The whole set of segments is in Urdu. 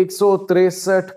163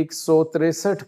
163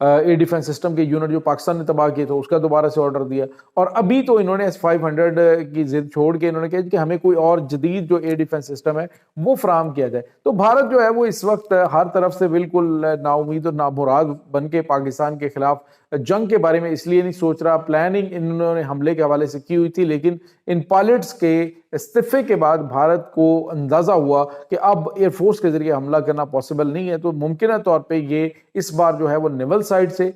ایئر ڈیفنس سسٹم کے یونٹ جو پاکستان نے تباہ کیے تھے اس کا دوبارہ سے آرڈر دیا، اور ابھی تو انہوں نے S-500 کی ضد چھوڑ کے انہوں نے کہا کہ ہمیں کوئی اور جدید جو ایئر ڈیفنس سسٹم ہے وہ فراہم کیا جائے۔ تو بھارت جو ہے وہ اس وقت ہر طرف سے بالکل نا امید اور نامراد بن کے پاکستان کے خلاف جنگ کے بارے میں اس لیے نہیں سوچ رہا۔ پلاننگ انہوں نے حملے کے حوالے سے کی ہوئی تھی، لیکن ان پائلٹس کے استعفے کے بعد بھارت کو اندازہ ہوا کہ اب ایئر فورس کے ذریعے حملہ کرنا پاسبل نہیں ہے، تو ممکنہ طور پہ یہ اس بار جو ہے وہ نیول سائڈ سے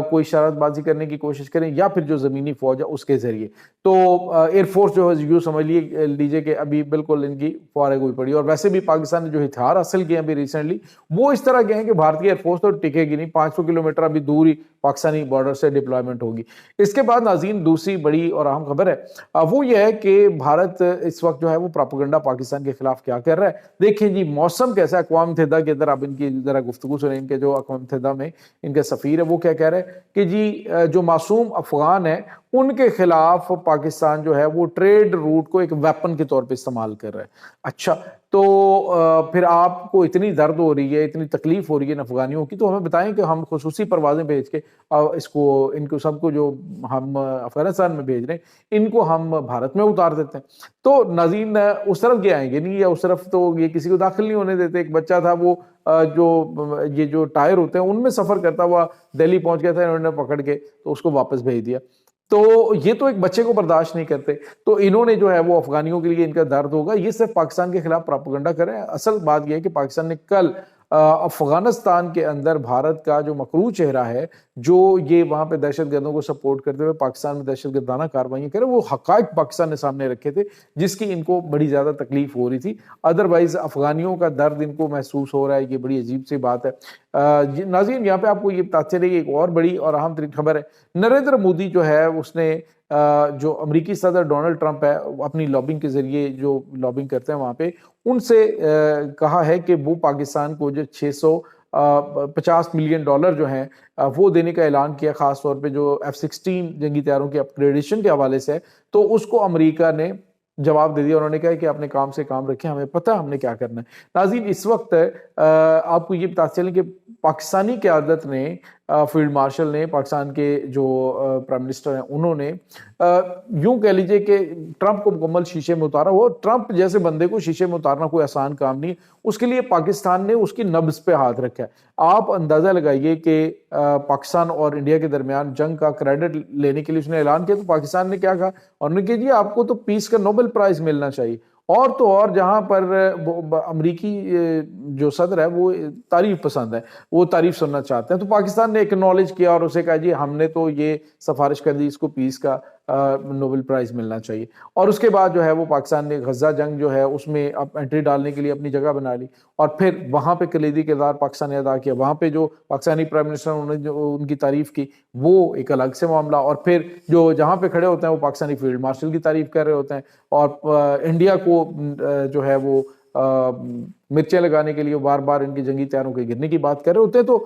کوئی شرارت بازی کرنے کی کوشش کریں، یا پھر جو زمینی فوج ہے اس کے ذریعے۔ تو ایئر فورس جو ہے یوں سمجھ لیجئے کہ ابھی بالکل ان کی فارغ ہوئی پڑی، اور ویسے بھی پاکستان نے جو ہتھیار حاصل کیے ہیں ابھی ریسنٹلی وہ اس طرح کے ہیں کہ بھارتی ایئر فورس تو ٹکے گی نہیں، 500 کلومیٹر ابھی دور ہی پاکستانی بارڈر سے ڈپلائمنٹ ہوگی۔ اس کے بعد ناظرین دوسری بڑی اور اہم خبر ہے وہ یہ ہے کہ بھارت اس وقت جو ہے وہ پراپیگنڈا پاکستان کے خلاف کیا کر رہا ہے۔ دیکھیں جی موسم کیسا ہے، اقوام متحدہ کے اندر اب ان کی ذرا گفتگو سنیں، ان کے جو اقوام متحدہ میں ان کے سفیر ہے وہ کیا کہہ رہے ہیں کہ جی جو معصوم افغان ہیں ان کے خلاف پاکستان جو ہے وہ ٹریڈ روٹ کو ایک ویپن کے طور پہ استعمال کر رہا ہے۔ اچھا تو پھر آپ کو اتنی درد ہو رہی ہے، اتنی تکلیف ہو رہی ہے ان افغانیوں کی، تو ہمیں بتائیں کہ ہم خصوصی پروازیں بھیج کے ان کو سب کو جو ہم افغانستان میں بھیج رہے ہیں ان کو ہم بھارت میں اتار دیتے ہیں۔ تو ناظرین اس طرف یہ آئیں گے نہیں، یا اس طرف تو یہ کسی کو داخل نہیں ہونے دیتے۔ ایک بچہ تھا وہ جو ٹائر ہوتے ہیں ان میں سفر کرتا ہوا دہلی پہنچ گیا تھا، انہوں نے پکڑ کے تو اس کو واپس بھیج دیا۔ تو یہ تو ایک بچے کو برداشت نہیں کرتے، تو انہوں نے جو ہے وہ افغانیوں کے لیے ان کا درد ہوگا، یہ صرف پاکستان کے خلاف پراپیگنڈا کر رہے ہیں۔ اصل بات یہ ہے کہ پاکستان نے کل افغانستان کے اندر بھارت کا جو مکروہ چہرہ ہے، جو یہ وہاں پہ دہشت گردوں کو سپورٹ کرتے ہوئے پاکستان میں دہشت گردانہ کاروائیاں کرے، وہ حقائق پاکستان نے سامنے رکھے تھے جس کی ان کو بڑی زیادہ تکلیف ہو رہی تھی۔ ادروائز افغانیوں کا درد ان کو محسوس ہو رہا ہے، یہ بڑی عجیب سی بات ہے۔ ناظرین یہاں پہ آپ کو یہ بتاتے رہیے ایک اور بڑی اور اہم ترین خبر ہے، نریندر مودی جو ہے اس نے جو امریکی صدر ڈونلڈ ٹرمپ ہے اپنی لابنگ کے ذریعے جو لابنگ کرتے ہیں وہاں پہ ان سے کہا ہے کہ وہ پاکستان کو جو 650 ملین ڈالر جو ہیں وہ دینے کا اعلان کیا، خاص طور پہ جو F-16 جنگی طیاروں کے اپ گریڈیشن کے حوالے سے، تو اس کو امریکہ نے جواب دے دیا۔ انہوں نے کہا کہ اپنے کام سے کام رکھیں، ہمیں پتہ ہم نے کیا کرنا ہے۔ ناظرین اس وقت آپ کو یہ بتاتے چلیں کہ پاکستانی قیادت نے فیلڈ مارشل نے، پاکستان کے جو پرائم منسٹر ہیں انہوں نے یوں کہہ لیجئے کہ ٹرمپ کو مکمل شیشے میں اتارا۔ وہ ٹرمپ جیسے بندے کو شیشے میں اتارنا کوئی آسان کام نہیں، اس کے لیے پاکستان نے اس کی نبض پہ ہاتھ رکھا ہے۔ آپ اندازہ لگائیے کہ پاکستان اور انڈیا کے درمیان جنگ کا کریڈٹ لینے کے لیے اس نے اعلان کیا، تو پاکستان نے کیا کہا، اور انہوں نے کہا جی آپ کو تو پیس کا نوبل پرائز ملنا چاہیے۔ اور تو اور جہاں پر امریکی جو صدر ہے وہ تعریف پسند ہے، وہ تعریف سننا چاہتے ہیں، تو پاکستان نے ایکنالج کیا اور اسے کہا جی ہم نے تو یہ سفارش کر دی، اس کو پیس کا نوبل پرائز ملنا چاہیے۔ اور اس کے بعد جو ہے وہ پاکستان نے غزہ جنگ جو ہے اس میں اب انٹری ڈالنے کے لیے اپنی جگہ بنا لی، اور پھر وہاں پہ کلیدی کردار پاکستان نے ادا کیا۔ وہاں پہ جو پاکستانی پرائم منسٹر انہوں نے جو ان کی تعریف کی وہ ایک الگ سے معاملہ، اور پھر جو جہاں پہ کھڑے ہوتے ہیں وہ پاکستانی فیلڈ مارشل کی تعریف کر رہے ہوتے ہیں، اور انڈیا کو جو ہے وہ مرچیں لگانے کے لیے بار بار ان کی جنگی طیاروں کے گرنے کی بات کر رہے ہوتے ہیں۔ تو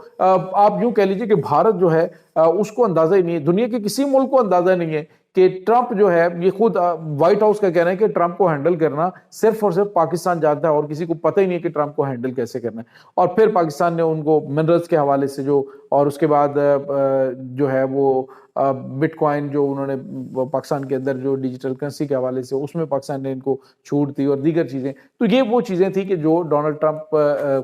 آپ یوں کہہ لیجئے کہ بھارت جو ہے اس کو اندازہ ہی نہیں ہے، دنیا کے کسی ملک کو اندازہ نہیں ہے کہ ٹرمپ جو ہے، یہ خود وائٹ ہاؤس کا کہنا ہے کہ ٹرمپ کو ہینڈل کرنا صرف اور صرف پاکستان جانتا ہے، اور کسی کو پتہ ہی نہیں ہے کہ ٹرمپ کو ہینڈل کیسے کرنا ہے۔ اور پھر پاکستان نے ان کو منرلز کے حوالے سے جو، اور اس کے بعد جو ہے وہ بٹ کوائن جو انہوں نے پاکستان کے اندر جو ڈیجیٹل کرنسی کے حوالے سے اس میں پاکستان نے ان کو چھوٹ دی، اور دیگر چیزیں۔ تو یہ وہ چیزیں تھیں کہ جو ڈونلڈ ٹرمپ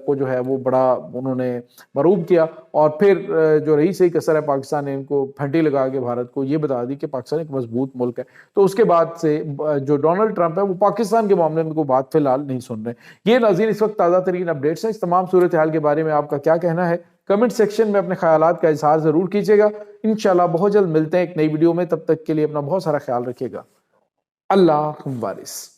کو جو ہے وہ بڑا انہوں نے مروب کیا، اور پھر جو رہی صحیح کسر ہے پاکستان نے ان کو پھنٹی لگا کے بھارت کو یہ بتا دی کہ پاکستان ایک مضبوط ملک ہے۔ تو اس کے بعد سے جو ڈونلڈ ٹرمپ ہے وہ پاکستان کے معاملے میں کوئی بات فی الحال نہیں سن رہے۔ یہ ناظرین اس وقت تازہ ترین اپڈیٹس ہیں۔ اس تمام صورتحال کے بارے میں آپ کا کیا کہنا ہے؟ کمنٹ سیکشن میں اپنے خیالات کا اظہار ضرور کیجیے گا۔ انشاءاللہ بہت جلد ملتے ہیں ایک نئی ویڈیو میں، تب تک کے لیے اپنا بہت سارا خیال رکھیے گا۔ اللہ حافظ۔